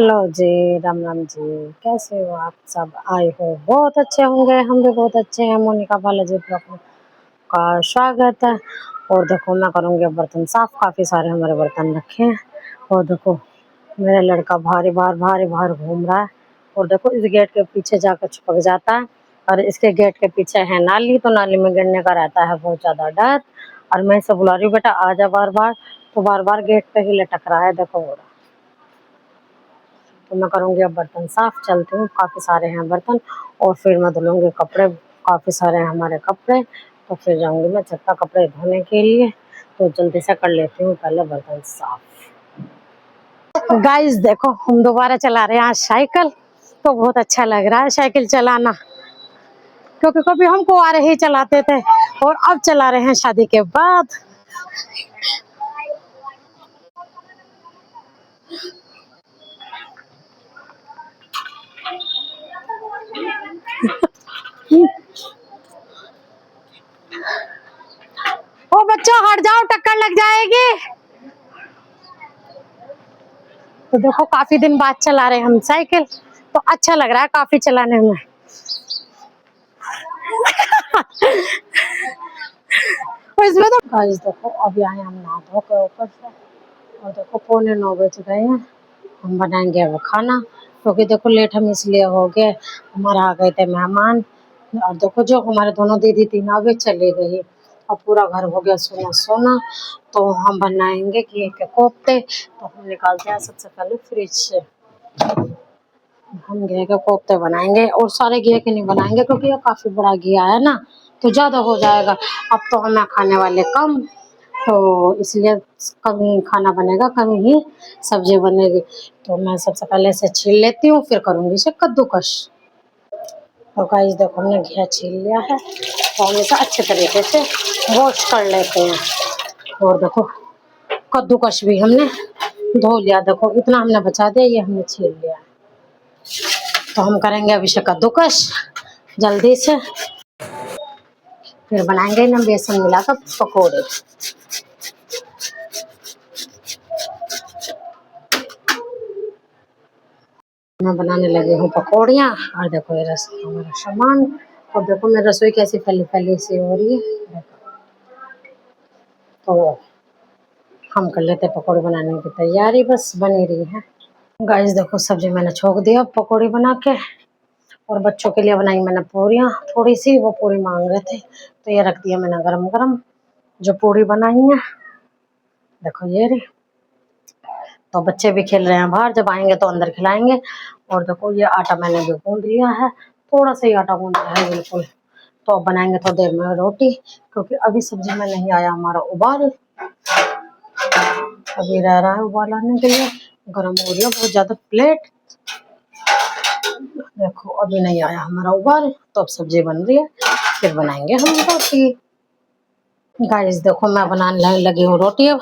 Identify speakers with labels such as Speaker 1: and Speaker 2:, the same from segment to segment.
Speaker 1: Hello जी, राम राम जी। कैसे हो आप सब? आए हो बहुत अच्छे होंगे, हम भी बहुत अच्छे हैं। मोनिका बालाजी ब्लॉग का स्वागत है। और देखो मैं करूँगी अब बर्तन साफ। काफ़ी सारे हमारे बर्तन रखे हैं। और देखो मेरा लड़का भारी बार घूम रहा है। और देखो इस गेट के पीछे जाकर छुपक जाता है। और इसके गेट के पीछे है नाली, तो नाली में गिरने का रहता है बहुत ज़्यादा डर। और मैं इसे बुला रही हूँ, बेटा आ जा बार बार, तो बार बार गेट पे ही लटक रहा है। देखो हो रहा। तो मैं करूँगी अब बर्तन साफ। चलती हूँ, काफ़ी सारे हैं बर्तन। और फिर मैं धुलूँगी कपड़े, काफ़ी सारे हैं हमारे कपड़े। तो फिर जाऊँगी मैं छत पर कपड़े धोने के लिए। तो जल्दी से कर लेती हूँ पहले बर्तन साफ। गाइस देखो हम दोबारा चला रहे हैं आज साइकिल। तो बहुत अच्छा लग रहा है साइकिल चलाना, क्योंकि कभी हम कुंवारे ही चलाते थे और अब चला रहे हैं शादी के बाद। ओ बच्चों हट जाओ, टक्कर लग जाएगी। तो देखो काफी दिन बाद चला रहे हैं हम साइकिल, तो अच्छा लग रहा है काफी चलाने में। तो इसमें तो गाइस देखो अभी आए हम नहा धो के ऊपर से। और देखो 8:45 बज गए हैं। हम बनाएंगे अब खाना, क्योंकि देखो लेट हम इसलिए हो गए, हमारे आ गए थे मेहमान। और देखो जो हमारे दोनों दीदी थी ना वे चली गई। अब पूरा घर हो गया सोना सोना। तो हम बनाएंगे घी के कोफ्ते। तो हम निकालते हैं सबसे पहले फ्रिज से। हम घी के कोफ्ते बनाएंगे, और सारे घी के नहीं बनाएंगे क्योंकि ये काफी बड़ा घी है ना, तो ज्यादा हो जाएगा। अब तो हमें खाने वाले कम, तो इसलिए कम ही खाना बनेगा, कम ही सब्जी बनेगी। तो मैं सबसे पहले इसे छील लेती हूँ, फिर करूँगी इसे कद्दूकस। तो गाइस देखो हमने घी छील लिया है, तो हम इसे अच्छे तरीके से वॉश कर लेते हैं। और देखो कद्दूकस भी हमने धो लिया। देखो इतना हमने बचा दिया, ये हमने छील लिया। तो हम करेंगे अभी से कद्दूकस जल्दी से, फिर बनाएंगे ना बेसन मिलाकर पकोड़े। मैं बनाने लगी हूँ पकौड़ियाँ। और देखो ये हमारा सामान। और देखो मेरी रसोई कैसी फैली फैली सी हो रही है। तो हम कर लेते पकौड़े बनाने की तैयारी, बस बनी रही है। गाइस देखो सब्जी मैंने छोक दिया पकौड़ी बना के। और बच्चों के लिए बनाई मैंने पूरियाँ थोड़ी सी, वो पूरी मांग रहे थे, तो ये रख दिया मैंने गरम गरम जो पूरी बनाई है। देखो ये रही। तो बच्चे भी खेल रहे हैं बाहर, जब आएंगे तो अंदर खिलाएंगे। और देखो ये आटा मैंने भी गूंद लिया है, थोड़ा सा ही आटा गूंदा है बिल्कुल। तो अब बनाएंगे थोड़ी देर में रोटी, क्योंकि अभी सब्जी में नहीं आया हमारा उबाल। अभी रह रहा है उबाल आने के लिए, गर्म हो रही है बहुत ज्यादा प्लेट। देखो अभी नहीं आया हमारा उबाल, तो अब सब्जी बन रही है, फिर बनाएंगे हम रोटी। गाइस देखो मैं बनाने लगी हूँ रोटी। अब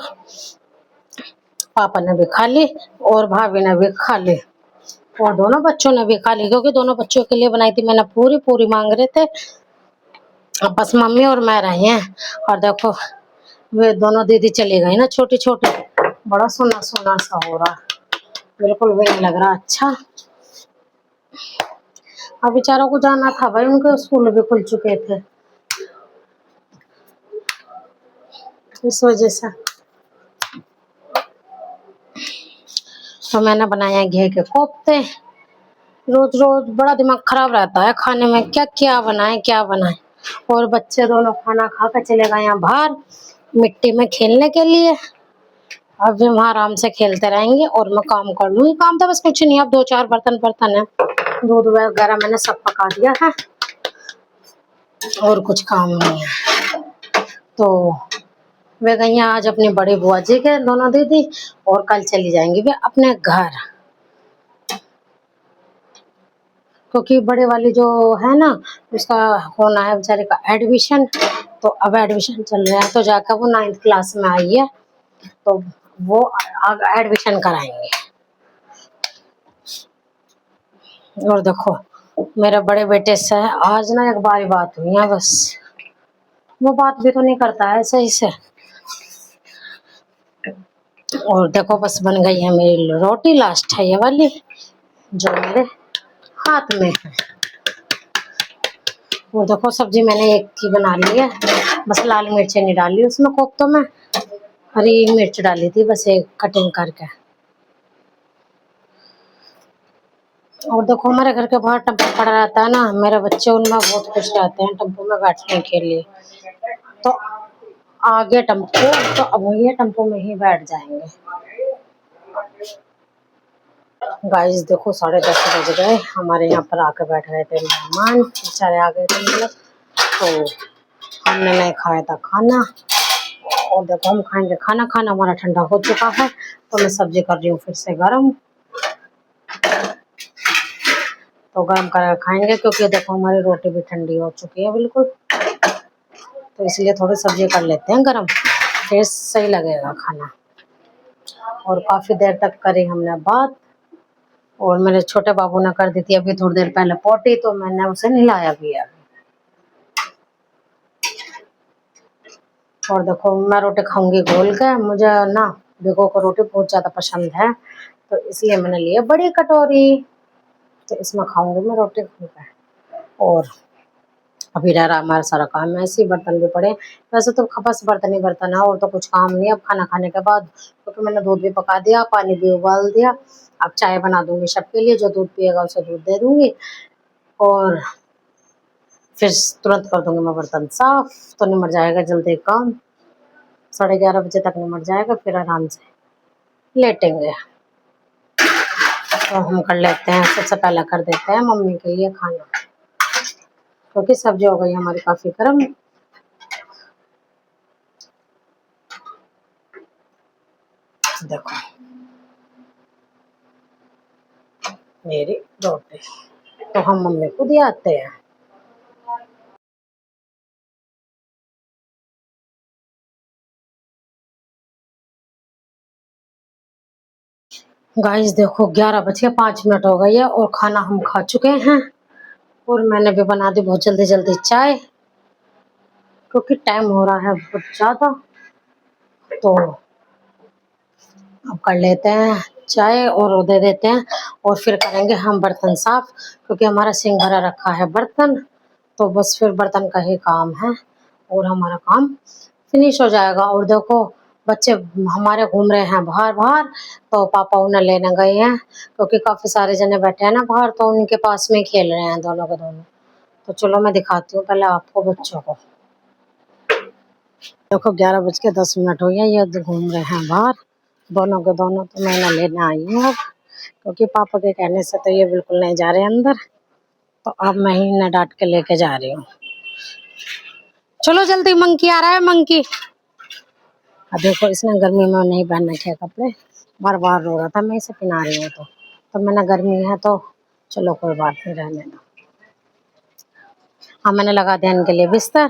Speaker 1: पापा ने भी खा ली और भाभी ने भी खा ली, और दोनों बच्चों ने भी खा ली, क्योंकि दोनों बच्चों के लिए बनाई थी मैंने पूरी पूरी मांग रहे थे। अब बस मम्मी और मैं रही हैं। और देखो वे दोनों दीदी चली गई ना छोटी छोटी, बड़ा सोना सोना सा हो रहा, बिल्कुल भी नहीं लग रहा अच्छा। अब बेचारों को जाना था भाई, उनके स्कूल भी खुल चुके थे, इस वजह से। तो मैंने बनाया घी के कोफ्ते। रोज रोज बड़ा दिमाग खराब रहता है खाने में, क्या क्या बनाए क्या बनाए। और बच्चे दोनों खाना खा कर चले गए हैं बाहर मिट्टी में खेलने के लिए। अब भी वहाँ आराम से खेलते रहेंगे और मैं काम कर लूंगी। काम तो बस कुछ नहीं, अब 2-4 बर्तन बर्तन है, दूध वगैरह मैंने सब पका दिया है, और कुछ काम नहीं है। तो वे गई हैं आज अपनी बड़ी बुआ जी के दोनों दीदी, और कल चली जाएंगी वे अपने घर, क्योंकि बड़े वाली जो है ना उसका होना है बेचारे का एडमिशन। तो अब एडमिशन चल रहा है, तो जाकर वो 9th क्लास में आई है, तो वो एडमिशन कराएंगे। और देखो मेरे बड़े बेटे से आज ना एक बार बात हुई है बस, वो बात भी तो नहीं करता है सही से। और देखो बस बन गई है मेरी रोटी, लास्ट है ये वाली जो मेरे हाथ में है। वो देखो सब्जी मैंने एक की बना ली है, बस लाल मिर्चें नहीं डाली उसमें कोफ्तों में, हरी मिर्च डाली थी बस एक कटिंग करके। और देखो हमारे घर के बाहर टेम्पो पड़ा रहता है ना, मेरे बच्चे उनमें बहुत खुश रहते हैं टेम्पो में बैठने के लिए। तो आगे टेम्पो, तो अब ये टेम्पो में ही बैठ जाएंगे। गाइस देखो 10:30 बज गए, हमारे यहाँ पर आके बैठ गए थे मेहमान, बेचारे आ गए थे मतलब। तो हमने नहीं खाया था खाना, और देखो हम खाएंगे खाना, खाना हमारा ठंडा हो चुका है तो मैं सब्जी कर रही हूँ फिर से गर्म। तो गर्म कर खाएंगे क्योंकि देखो हमारी रोटी भी ठंडी हो चुकी है बिल्कुल, तो इसलिए थोड़ी सब्जी कर लेते हैं गर्म, फिर सही लगेगा खाना। और काफी देर तक करी हमने बात, और मेरे छोटे बाबू ने कर दी थी अभी थोड़ी देर पहले पोटी, तो मैंने उसे नहलाया भी है। और देखो मैं रोटी खाऊंगी घोल के, मुझे ना भिगो कर रोटी बहुत ज्यादा पसंद है, तो इसलिए मैंने लिया बड़ी कटोरी, तो इसमें खाऊंगी मैं रोटी घोल के। और अभी रह रहा हमारा सारा काम, ऐसे ही बर्तन भी पड़े, वैसे तो बस बर्तन ही बर्तन है और तो कुछ काम नहीं। अब खाना खाने के बाद क्योंकि मैंने दूध भी पका दिया, पानी भी उबाल दिया, अब चाय बना दूंगी सबके लिए, जो दूध पिएगा उसे दूध दे दूंगी, और फिर तुरंत कर दूंगी मैं बर्तन साफ, तो निमट जाएगा जल्दी काम। 11:30 बजे तक निमट जाएगा, फिर आराम से लेटेंगे। तो हम कर लेते हैं, सबसे पहले कर देते हैं मम्मी के लिए खाना, क्योंकि सब्जी हो गई हमारी काफी गर्म। देखो मेरी रोटी, तो हम मम्मी को दिए आते हैं। गाइस देखो 11:05 हो गई है और खाना हम खा चुके हैं, और मैंने भी बना दी बहुत जल्दी जल्दी चाय, क्योंकि टाइम हो रहा है बहुत ज्यादा। तो अब कर लेते हैं चाय और वो दे देते हैं, और फिर करेंगे हम बर्तन साफ, क्योंकि हमारा सिंक भरा रखा है बर्तन, तो बस फिर बर्तन का ही काम है और हमारा काम फिनिश हो जाएगा। और देखो बच्चे हमारे घूम रहे हैं बाहर बाहर, तो पापा उन्हें लेने गए हैं, क्योंकि काफी सारे जने बैठे हैं ना बाहर, तो उनके पास में खेल रहे हैं दोनों के दोनों। तो चलो मैं दिखाती हूँ पहले आपको बच्चों को। देखो 11:10 हो गया, ये घूम रहे हैं बाहर दोनों के दोनों, तो मैं इन्हें लेने आई हूँ अब, क्योंकि पापा के कहने से तो ये बिल्कुल नहीं जा रहे अंदर, तो अब मैं ही इन्हें डांट के लेके जा रही हूँ। चलो जल्दी, मंकी आ रहा है मंकी। अब देखो इसने गर्मी में नहीं पहन रखे कपड़े, बार बार रो रहा था मैं इसे पहना रही हूँ, तो मैंने गर्मी है तो चलो कोई बात नहीं, रहने दो। हाँ मैंने लगा दिया इनके लिए बिस्तर।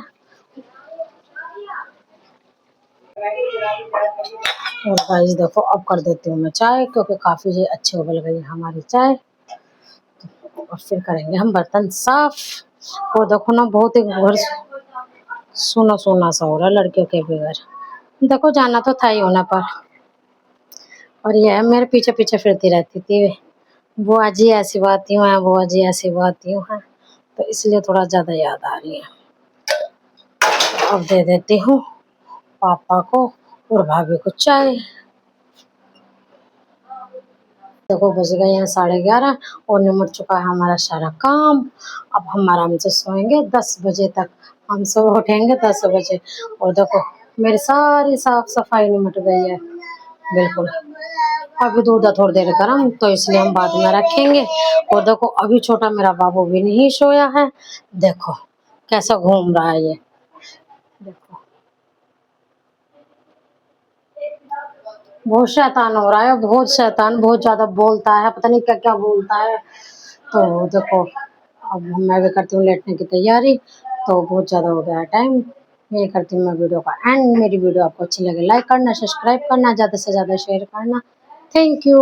Speaker 1: और गाइस देखो अब कर देती हूँ मैं चाय, क्योंकि काफी अच्छी उबल गई हमारी चाय, और फिर करेंगे हम बर्तन साफ। और देखो ना बहुत ही घर सोना सोना सा हो रहा है लड़कियों के बगैर, देखो जाना तो था ही होना पर। और ये मेरे पीछे पीछे फिरती रहती थी, बुआ जी ऐसी बात यूँ है, बुआ जी ऐसी बात यूँ है, तो इसलिए थोड़ा ज्यादा याद आ रही है। अब दे देती हूँ पापा को और भाभी को चाय। देखो बज गए हैं 11:30 और निमट चुका है हमारा सारा काम। अब हम आराम से सोएंगे 10 बजे तक, हम सो उठेंगे 10 बजे। और देखो मेरी सारी साफ सफाई निमट गई है बिल्कुल। अभी दूध है थोड़ी देर गर्म, तो इसलिए हम बाद में रखेंगे। और देखो अभी छोटा मेरा बाबू भी नहीं सोया है, देखो कैसा घूम रहा है ये, देखो बहुत शैतान हो रहा है, बहुत शैतान, बहुत ज्यादा बोलता है, पता नहीं क्या क्या बोलता है। तो देखो अब मैं भी करती हूँ लेटने की तैयारी, तो बहुत ज़्यादा हो गया है टाइम। ये करती हूँ मैं वीडियो का एंड। मेरी वीडियो आपको अच्छी लगे लाइक करना, सब्सक्राइब करना, ज़्यादा से ज़्यादा शेयर करना। Thank you.